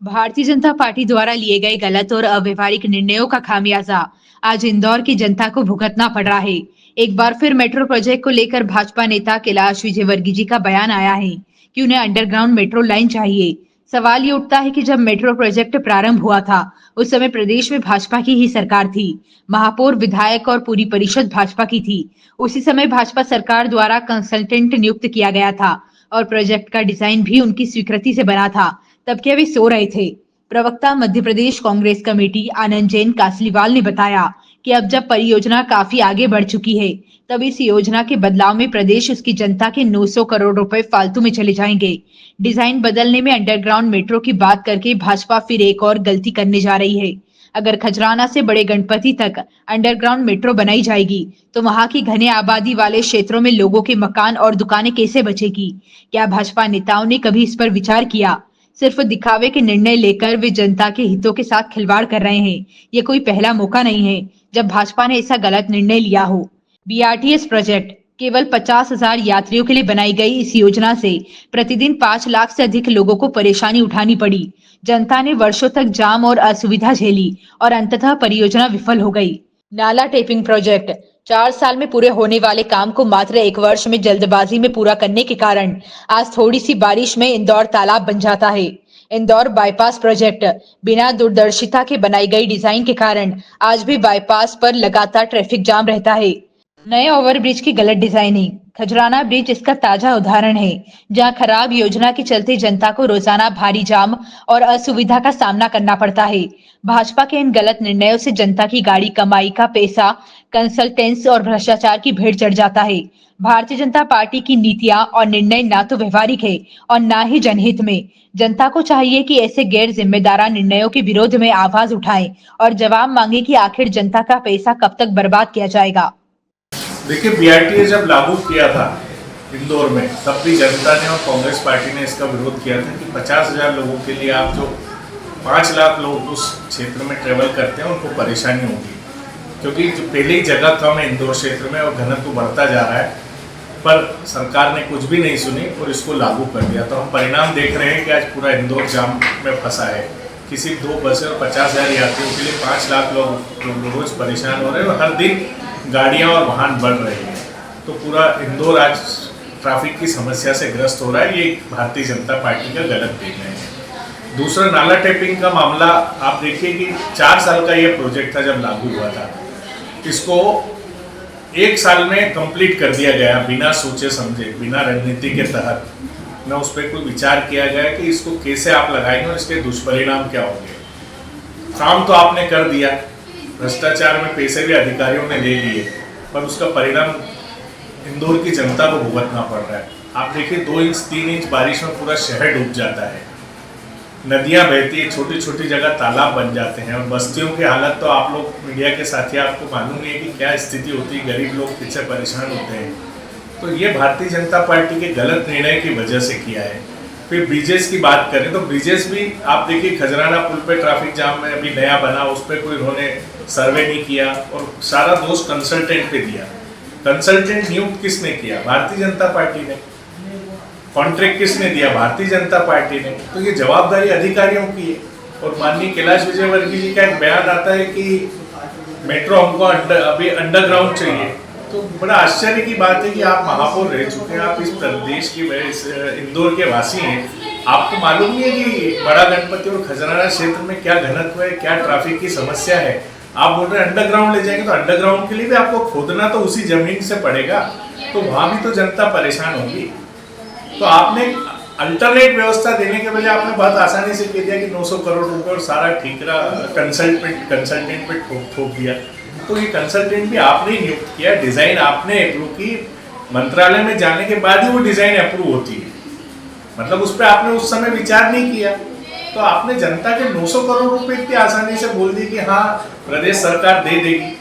Bharatiya Janata party द्वारा लिए गए गलत और अव्यवहारिक निर्णयों का खामियाजा आज इंदौर की जनता को भुगतना पड़ रहा है। एक बार फिर मेट्रो प्रोजेक्ट को लेकर भाजपा नेता कैलाश विजयवर्गीय जी का बयान आया है कि उन्हें अंडरग्राउंड मेट्रो लाइन चाहिए। सवाल ये उठता है कि जब मेट्रो प्रोजेक्ट प्रारंभ हुआ था, उस समय प्रदेश में भाजपा की ही सरकार थी। महापौर, विधायक और पूरी परिषद भाजपा की थी। उसी समय भाजपा सरकार द्वारा कंसल्टेंट नियुक्त किया गया था और प्रोजेक्ट का डिजाइन भी उनकी स्वीकृति से बना था। तब के वे सो रहे थे। प्रवक्ता मध्य प्रदेश कांग्रेस कमेटी आनंद जैन कासलीवाल ने बताया कि अब जब परियोजना काफी आगे बढ़ चुकी है, तब इस योजना के बदलाव में प्रदेश उसकी जनता के 900 करोड़ रुपए फालतू में चले जाएंगे। डिजाइन बदलने में अंडरग्राउंड मेट्रो की बात करके भाजपा फिर एक और गलती करने जा रही है। अगर खजराना से बड़े गणपति तक अंडरग्राउंड मेट्रो बनाई जाएगी, तो वहां की घने आबादी वाले क्षेत्रों में लोगों के मकान और दुकानें कैसे बचेगी? क्या भाजपा नेताओं ने कभी इस पर विचार किया? सिर्फ दिखावे के निर्णय लेकर वे जनता के हितों के साथ खिलवाड़ कर रहे हैं। ये कोई पहला मौका नहीं है जब भाजपा ने ऐसा गलत निर्णय लिया हो। बीआरटीएस प्रोजेक्ट केवल 50,000 यात्रियों के लिए बनाई गई इस योजना से प्रतिदिन 5 लाख से अधिक लोगों को परेशानी उठानी पड़ी। जनता ने वर्षों तक जाम और असुविधा झेली और अंततः परियोजना विफल हो गई। नाला टेपिंग प्रोजेक्ट 4 साल में पूरे होने वाले काम को मात्र 1 वर्ष में जल्दबाजी में पूरा करने के कारण आज थोड़ी सी बारिश में इंदौर तालाब बन जाता है। इंदौर बाईपास प्रोजेक्ट बिना दूरदर्शिता के बनाई गई डिजाइन के कारण आज भी बाईपास पर लगातार ट्रैफिक जाम रहता है। नए ओवरब्रिज की गलत डिजाइनिंग खजराना ब्रिज इसका ताजा उदाहरण है, जहां खराब योजना के चलते जनता को रोजाना भारी जाम और असुविधा का सामना करना पड़ता है। भाजपा के इन गलत निर्णयों से जनता की गाड़ी कमाई का पैसा कंसल्टेंस और भ्रष्टाचार की भेंट चढ़ जाता है। भारतीय जनता पार्टी की नीतियां और निर्णय ना तो व्यवहारिक है और ना ही जनहित में। जनता को चाहिए कि ऐसे गैर जिम्मेदार निर्णयों के विरोध में आवाज उठाएं और जवाब मांगे कि आखिर जनता का पैसा कब तक बर्बाद किया जाएगा। देखिए, बीआरटीएस जब लागू किया था इंदौर में, तब भी जनता ने और कांग्रेस पार्टी ने इसका विरोध किया था कि 50,000 लोगों के लिए आप जो 5 लाख लोग उस क्षेत्र में ट्रेवल करते हैं उनको परेशानी होगी, क्योंकि जो पहले ही जगह कम है इंदौर क्षेत्र में और घनत्व बढ़ता जा रहा है। पर सरकार ने कुछ भी नहीं सुनी और इसको लागू कर दिया। तो हम परिणाम देख रहे हैं कि आज पूरा इंदौर जाम में फंसा है। किसी 2 बसें और 50,000 यात्रियों के लिए 5 लाख लोग रोज परेशान हो रहे हैं और हर दिन गाड़ियां और वाहन बढ़ रहे हैं। तो पूरा इंदौर आज ट्रैफिक की समस्या से ग्रस्त हो रहा है। ये भारतीय जनता पार्टी का गलत निर्णय है। दूसरा, नाला टेपिंग का मामला आप देखिए कि 4 साल का ये प्रोजेक्ट था जब लागू हुआ था। इसको 1 साल में कंप्लीट कर दिया गया बिना सोचे समझे, बिना रणनीति के तहत न उस पर कोई विचार किया गया कि इसको कैसे आप लगाएंगे और इसके दुष्परिणाम क्या होंगे। काम तो आपने कर दिया, भ्रष्टाचार में पैसे भी अधिकारियों ने ले लिए, पर उसका परिणाम इंदौर की जनता को भुगतना पड़ रहा है। आप देखिए, 2 इंच 3 इंच बारिश में पूरा शहर डूब जाता है, नदियां बहती है, छोटी छोटी जगह तालाब बन जाते हैं और बस्तियों की हालत तो आप लोग मीडिया के साथी आपको मालूम है कि क्या स्थिति होती है, गरीब लोग किससे परेशान होते हैं। तो ये भारतीय जनता पार्टी के गलत निर्णय की वजह से किया है। फिर ब्रिजेस की बात करें तो ब्रिजेस भी आप देखिए, खजराना पुल पे ट्रैफिक जाम में अभी नया बना, उस पर कोई उन्होंने सर्वे नहीं किया और सारा दोष कंसल्टेंट पे दिया। कंसल्टेंट नियुक्त किसने किया? भारतीय जनता पार्टी ने। कॉन्ट्रैक्ट किसने दिया? भारतीय जनता पार्टी ने। तो ये जवाबदारी अधिकारियों की है। और माननीय कैलाश विजयवर्गीय जी का एक बयान आता है कि मेट्रो हमको अभी अंडरग्राउंड चाहिए। तो बड़ा आश्चर्य की बात है कि आप महापौर रह चुके हैं, आप इस प्रदेश की इंदौर के वासी हैं, आपको मालूम नहीं है कि बड़ा गणपति और खजराना क्षेत्र में क्या घनत्व है, क्या ट्रैफिक की समस्या है। आप बोल रहे हैं अंडरग्राउंड ले जाएंगे, तो अंडरग्राउंड के लिए भी आपको खोदना तो उसी जमीन से पड़ेगा, तो वहां भी तो जनता परेशान होगी। तो आपने अल्टरनेट व्यवस्था देने के बजाय आपने बहुत आसानी से कह दिया कि 900 करोड़ रुपए और सारा ठीकरा कंसल्टेंट पे ठोक दिया। तो ये कंसल्टेंट भी आपने ही नियुक्त किया, डिजाइन आपने अप्रूव की, मंत्रालय में जाने के बाद ही वो डिजाइन अप्रूव होती है। मतलब उस पर आपने उस समय विचार नहीं किया। तो आपने जनता के 900 करोड़ रुपए इतनी आसानी से बोल दी कि हाँ प्रदेश सरकार दे देगी।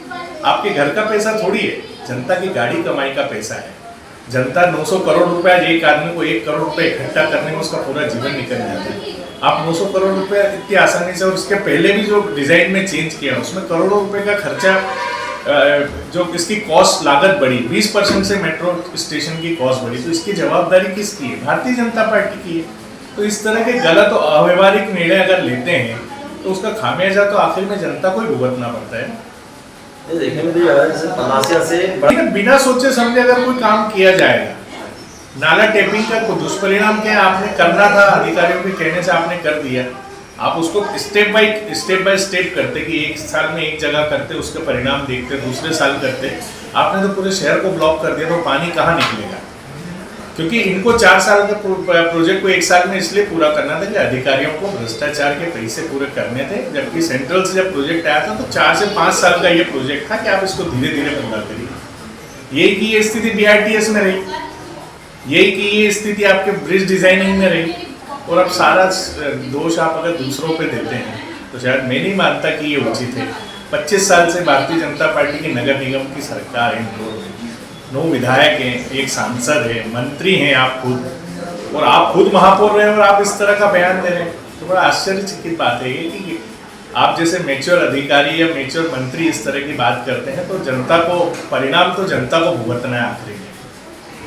आपके घर का पैसा थोड़ी है, जनता की गाड़ी कमाई का पैसा है। जनता 900 करोड़ रुपया, एक आदमी को 1 करोड़ रुपए इकट्ठा करने में उसका पूरा जीवन निकल जाता है। आप 900 करोड़ रुपए इतनी आसानी से, और उसके पहले भी जो डिजाइन में चेंज किया उसमें करोड़ों रुपए का खर्चा, जो इसकी कॉस्ट लागत बढ़ी, 20% से मेट्रो स्टेशन की कॉस्ट बढ़ी। तो इसकी जवाबदारी किसकी है? भारतीय जनता पार्टी की है। तो इस तरह के गलत और अव्यवहारिक निर्णय अगर लेते हैं तो उसका खामियाजा तो आखिर में जनता को ही भुगतना पड़ता है। ये देखने में तो ये आ रहा है जैसे तमाशा से लेकिन बिना सोचे समझे अगर कोई काम किया जाएगा, नाला टेपिंग का कोई दुष्परिणाम क्या है, आपने करना था, अधिकारियों के कहने से आपने कर दिया। आप उसको स्टेप बाय स्टेप करते कि एक साल में एक जगह करते, उसके परिणाम देखते, दूसरे साल करते। आपने तो पूरे शहर को ब्लॉक कर दिया, तो पानी कहाँ निकलेगा? क्योंकि इनको 4 साल के प्रोजेक्ट को 1 साल में इसलिए पूरा करना था कि अधिकारियों को भ्रष्टाचार के पैसे पूरे करने थे, जबकि सेंट्रल से जब प्रोजेक्ट आया था तो 4 से 5 साल का ये प्रोजेक्ट था कि आप इसको धीरे धीरे पूरा करिए। यही की ये स्थिति BRTS में रही, यही की ये स्थिति आपके ब्रिज डिजाइनिंग में रही, और अब सारा दोष आप अगर दूसरों पे देते हैं तो शायद मैं नहीं मानता कि ये उचित है। 25 साल से भारतीय जनता पार्टी की नगर निगम की सरकार है, 9 विधायक हैं, एक सांसद है, मंत्री हैं आप खुद, और आप खुद महापौर रहे और आप इस तरह का बयान दे रहे हैं, तो बड़ा आश्चर्यचकित बात है ये कि आप जैसे मेच्योर अधिकारी या मेच्योर मंत्री इस तरह की बात करते हैं तो जनता को परिणाम तो जनता को भुगतना है आखिरी में।